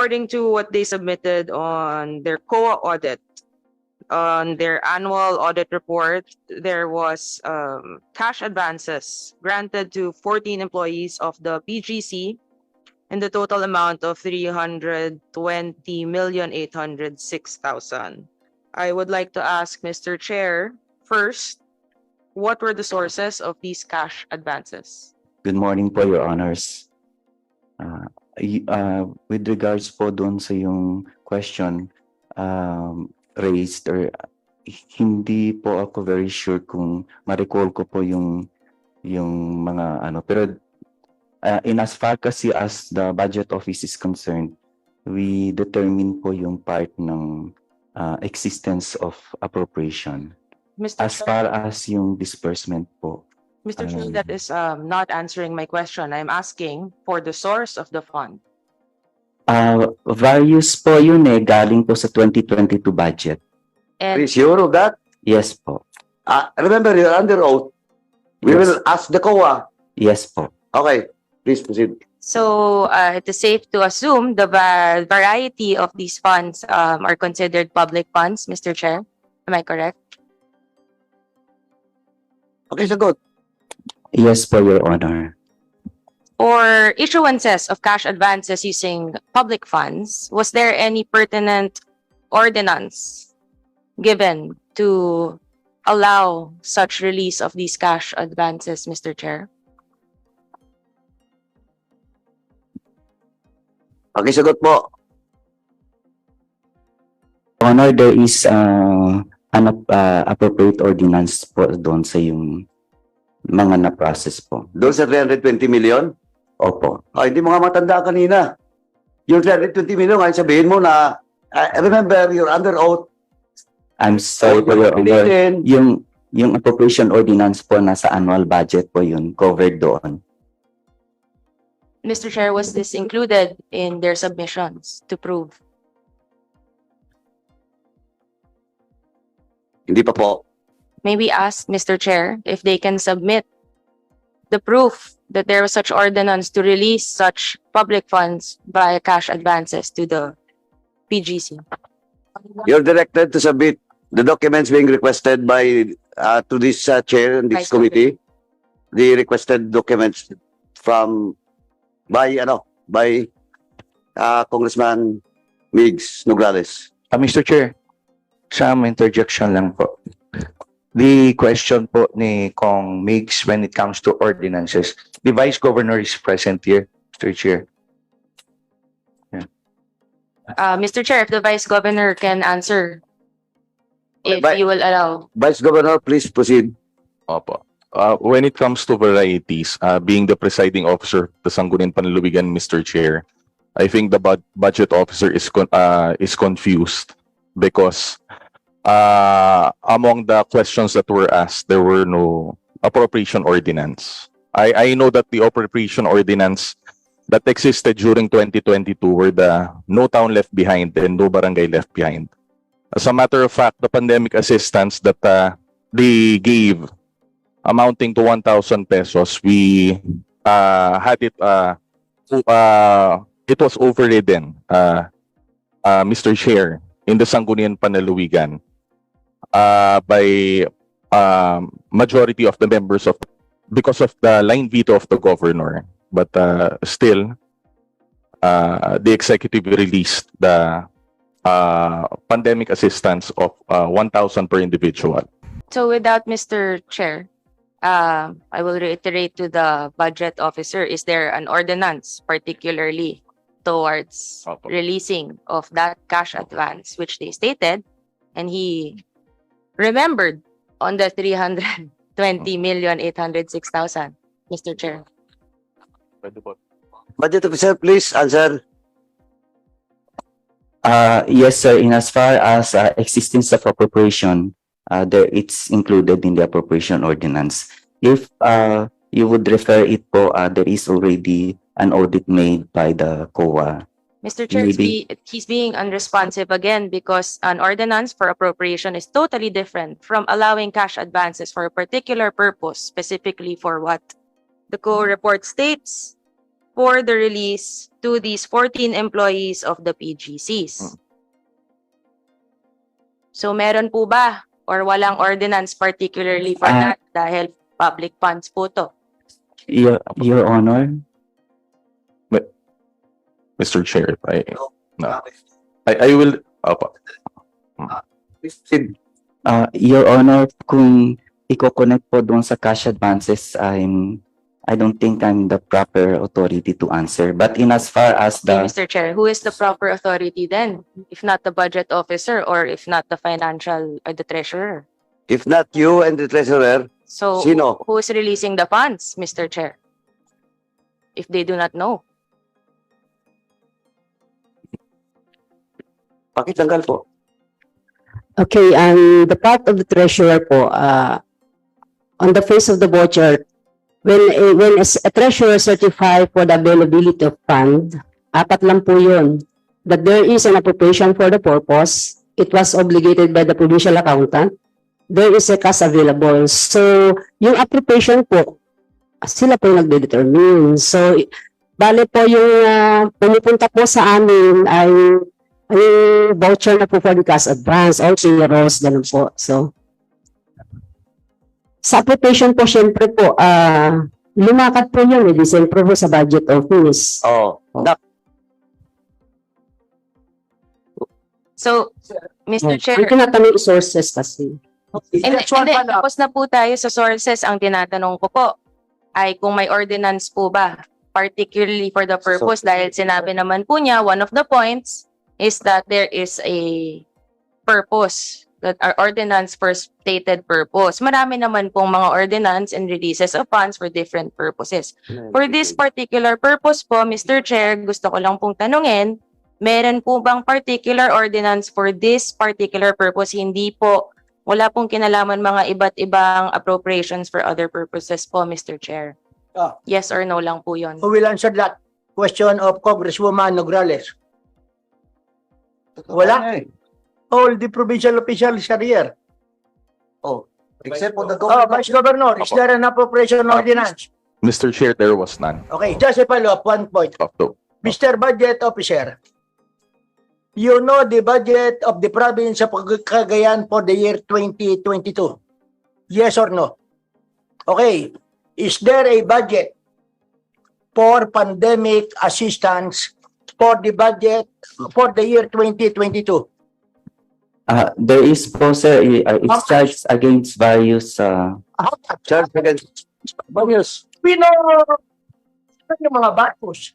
according to what they submitted on their COA audit, on their annual audit report, there was cash advances granted to 14 employees of the PGC in the total amount of 320,806,000. I would like to ask Mr. Chair, first, what were the sources of these cash advances? Good morning po, Your Honors. With regards po doon sa yung question raised, or hindi po ako very sure kung ma-recall ko po yung mga ano, pero in as far kasi as the budget office is concerned, we determine po yung part ng existence of appropriation. Mr. As far as yung disbursement po. Mr. Chair, that is not answering my question. I'm asking for the source of the fund. Various po yun galing po sa 2022 budget. And Are you sure of that? Yes po. Remember, you're under oath. We Yes. will ask the COA. Yes po. Okay, please proceed. so it is safe to assume the variety of these funds are considered public funds, Mr. Chair. Am I correct? Okay, sagot. Yes po, Your Honor. Or issuances of cash advances using public funds, was there any pertinent ordinance given to allow such release of these cash advances, Mr. Chair? Okay, sagot po. Honor, there is an appropriate ordinance po doon sa yung mga na-process po. Doon sa 320 million? Opo. Hindi mo nga matanda kanina. Yung 320 million, ngayon sabihin mo na, remember, you're under oath. I'm sorry po, Your Honor. Yung appropriation ordinance po nasa annual budget po yun, covered doon. Mr. Chair, was this included in their submissions to prove? Hindi pa po. May we ask, Mr. Chair, if they can submit the proof that there was such ordinance to release such public funds via cash advances to the PGC? You're directed to submit the documents being requested by to this chair and this Vice committee. The requested documents by Congressman Migs Nograles. Mr. Chair, some interjection lang po. The question po ni Kong Migs when it comes to ordinances, the Vice Governor is present here, Mr. Chair. Mr. Chair, if the Vice Governor can answer, if you will allow. Vice Governor, please proceed. Opo. When it comes to varieties, being the presiding officer of the Sangguniang Panlalawigan, Mr. Chair, I think the budget officer is confused because among the questions that were asked, there were no appropriation ordinance. I know that the appropriation ordinance that existed during 2022 were the no town left behind and no barangay left behind. As a matter of fact, the pandemic assistance that they gave amounting to 1,000 pesos, we had it, it was overridden, Mr. Chair, in the Sangguniang Panlalawigan by majority of the members of, because of the line veto of the governor. But still, the executive released the pandemic assistance of 1,000 per individual. So without Mr. Chair, I will reiterate to the budget officer, is there an ordinance particularly towards Opo. releasing of that cash advance, which they stated, and he remembered on the 320,806,000, Mr. Chair? Budget officer, please answer. Yes, sir. In as far as existence of appropriation, it's included in the appropriation ordinance. If you would refer it po, there is already an audit made by the COA. Mr. Chair, he's being unresponsive again because an ordinance for appropriation is totally different from allowing cash advances for a particular purpose, specifically for what the COA report states. for the release to these 14 employees of the PGCs. So meron po ba or walang ordinance particularly for that dahil public funds po to? Your Honor, Mr. Chair, I will, Your Honor, kung i-connect po doon sa cash advances, I don't think I'm the proper authority to answer. But in as far as Okay, the Mr. Chair, who is the proper authority then? If not the budget officer or if not the financial or the treasurer? If not you and the treasurer, So sino? who is releasing the funds, Mr. Chair? If they do not know. Pakitanggal po. Okay, and the part of the treasurer po, on the face of the voucher, when a treasurer certify for the availability of fund, apat lang po yun. That there is an appropriation for the purpose, it was obligated by the provincial accountant, there is a cash available. So, yung appropriation po, sila po yung nagde-determine. So, bale po yung pumupunta po sa amin ay voucher na po for the cash advance or payrolls, ganun po. So, sa application po, syempre po, lumakat po yun, siyempre po sa budget office. Oh. So, Mr. Chair, Ang tinatanong yung sources kasi. hindi, tapos na po tayo sa sources. Ang tinatanong ko po ay kung may ordinance po ba, particularly for the purpose, dahil sinabi naman po niya, one of the points is that there is a purpose, that our ordinance for stated purpose. Marami naman pong mga ordinance and releases of funds for different purposes. For this particular purpose po, Mr. Chair, gusto ko lang pong tanungin, meron po bang particular ordinance for this particular purpose? Hindi po, wala pong kinalaman mga iba't ibang appropriations for other purposes po, Mr. Chair. Yes or no lang po yun. Who will answer that question of Congresswoman Nograles? Wala? All the provincial officials are here. Except for the Vice Governor, is there an appropriation ordinance? Mr. Chair, there was none. Okay, just a follow-up, one point. Mr. Budget Officer, you know the budget of the province of Cagayan for the year 2022? Yes or no? Okay, is there a budget for pandemic assistance for the budget for the year 2022? there is po, sir, it's charged against various charge against various. We know ano yung mga various.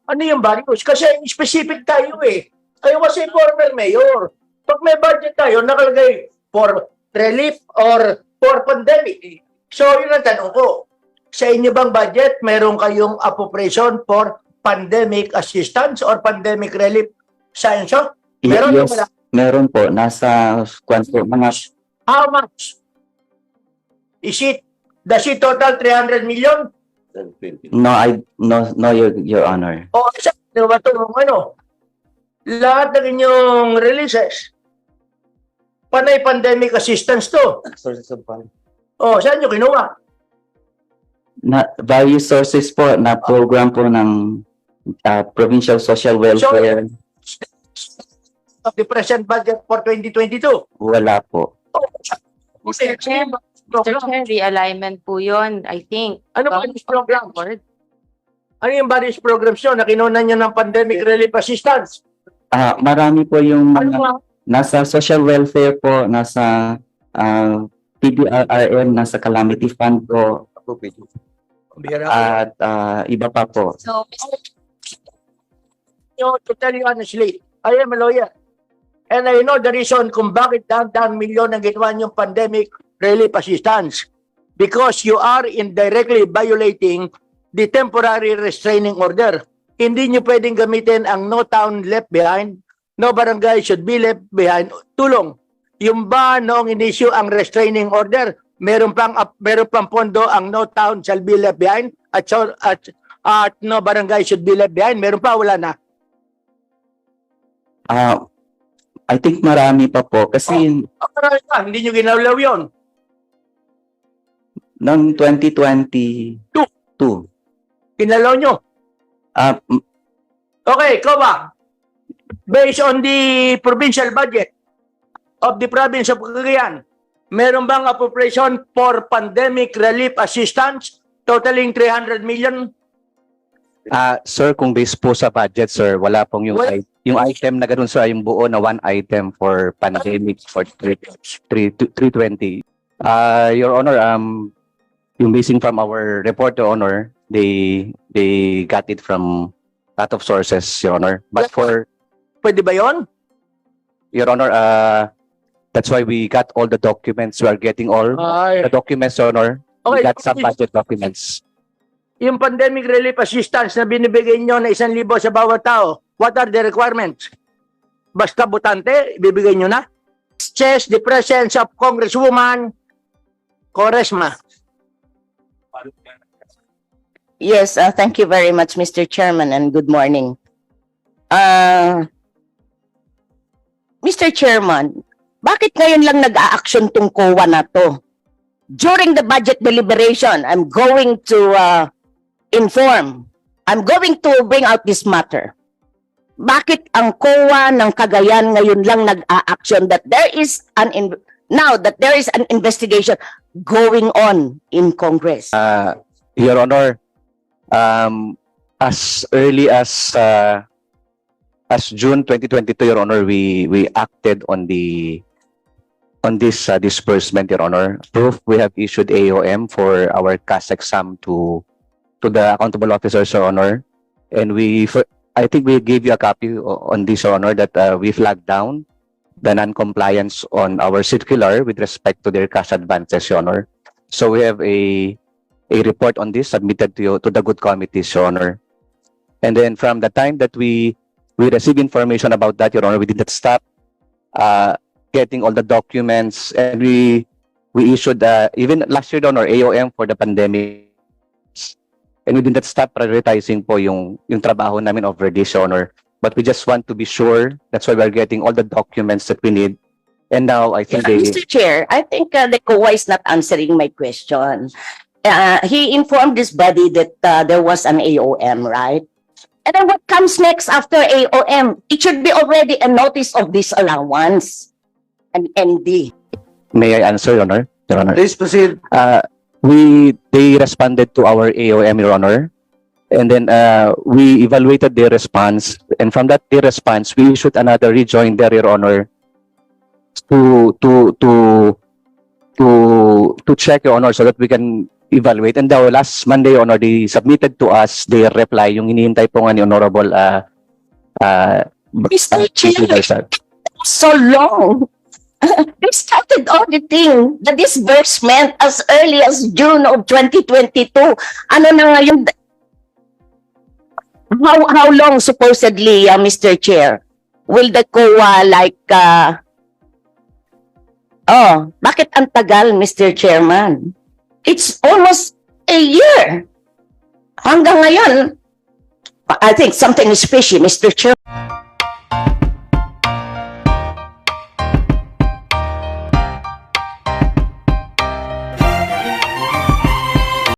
Ano yung various? Kasi specific tayo eh. Kayo kasi former mayor. Pag may budget tayo, nakalagay for relief or for pandemic. So, yun ang tanong ko. Sa inyo bang budget, meron kayong appropriation for pandemic assistance or pandemic relief? Science? Meron yes, wala? meron po. Nasa mga How much? Does it total 300 million? no, your honor. O isa, diba itong ano? Lahat ng inyong releases, panay pandemic assistance to. O, saan nyo kinuha? Various sources po na program po ng provincial social welfare. Of the present budget for 2022. Wala po. Mr. Chair, realignment po yun, I think. Ano ba yung program? Ano yung various programs nyo na kinuha nyo ng pandemic relief assistance? Marami po yung Ano ba? nasa social welfare po, nasa PDRRM, nasa calamity fund po, at iba pa po. So, To tell you honestly, I am a lawyer. And I know the reason kung bakit dang milyon ang ginawa niyong pandemic relief assistance. Because you are indirectly violating the temporary restraining order. Hindi niyo pwedeng gamitin ang no town left behind, no barangay should be left behind. Tulong. Yung ba noong inisyu ang restraining order, meron pang pondo ang no town shall be left behind at no barangay should be left behind. Meron pa, wala na. I think marami pa po kasi Hindi nyo ginalaw yun. noong 2022 Kinalaw nyo. Ah, Okay, Koba. Based on the provincial budget of the province of Cagayan, meron bang appropriation for pandemic relief assistance totaling 300 million? Sir, kung based po sa budget, sir, wala pong yung, Wala. yung item na ganun, sir, yung buo na one item for pandemic for 320. Your Honor, yung basing from our report, Your Honor, they got it from a lot of sources, Your Honor. But for, Pwede ba yon? Your Honor, that's why we got all the documents. We are getting all the documents, Your Honor. We Okay, got some budget documents. yung pandemic relief assistance na binibigay nyo na 1,000 sa bawat tao, what are the requirements? Basta butante, ibibigay nyo na? Says the presence of Congresswoman Quaresma. Yes, thank you very much, Mr. Chairman, and good morning. Mr. Chairman, bakit ngayon lang nag-a-action tong COA na to? During the budget deliberation, I'm going to I'm going to bring out this matter. Bakit ang COA ng Cagayan ngayon lang nag-a-action that there is now that there is an investigation going on in Congress? Your Honor, as early as June 2022, Your Honor, we acted on this disbursement, Your Honor. Proof, we have issued AOM for our cash exam to the accountable officers, Your Honor, and I think we gave you a copy on this, Your Honor, that we flagged down the non-compliance on our circular with respect to their cash advances, Your Honor. So we have a report on this submitted to the good committees, Your Honor. And then from the time that we received information about that, Your Honor, we did not stop getting all the documents, and we issued even last year, Your Honor, AOM for the pandemic. And we did not stop prioritizing po yung trabaho namin over this, Your Honor. But we just want to be sure. That's why we're getting all the documents that we need. And now I think Mr. Chair, I think the COA is not answering my question. He informed this body that there was an AOM, right? And then what comes next after AOM? It should be already a notice of disallowance, an ND. May I answer, Your Honor? Your Honor. Please proceed. They responded to our AOM, Your Honor, and then we evaluated their response, and from that their response, we issued another rejoinder, Your Honor, to check, Your Honor, so that we can evaluate. And the last Monday, Your Honor, they submitted to us their reply, yung hinihintay po nga ni Honorable Mr. Chair, Sir. so long. They started auditing the disbursement as early as June of 2022. Ano na ngayon? How long supposedly, Mr. Chair, will the COA bakit ang tagal, Mr. Chairman? It's almost a year. Hanggang ngayon, I think something is fishy, Mr. Chair.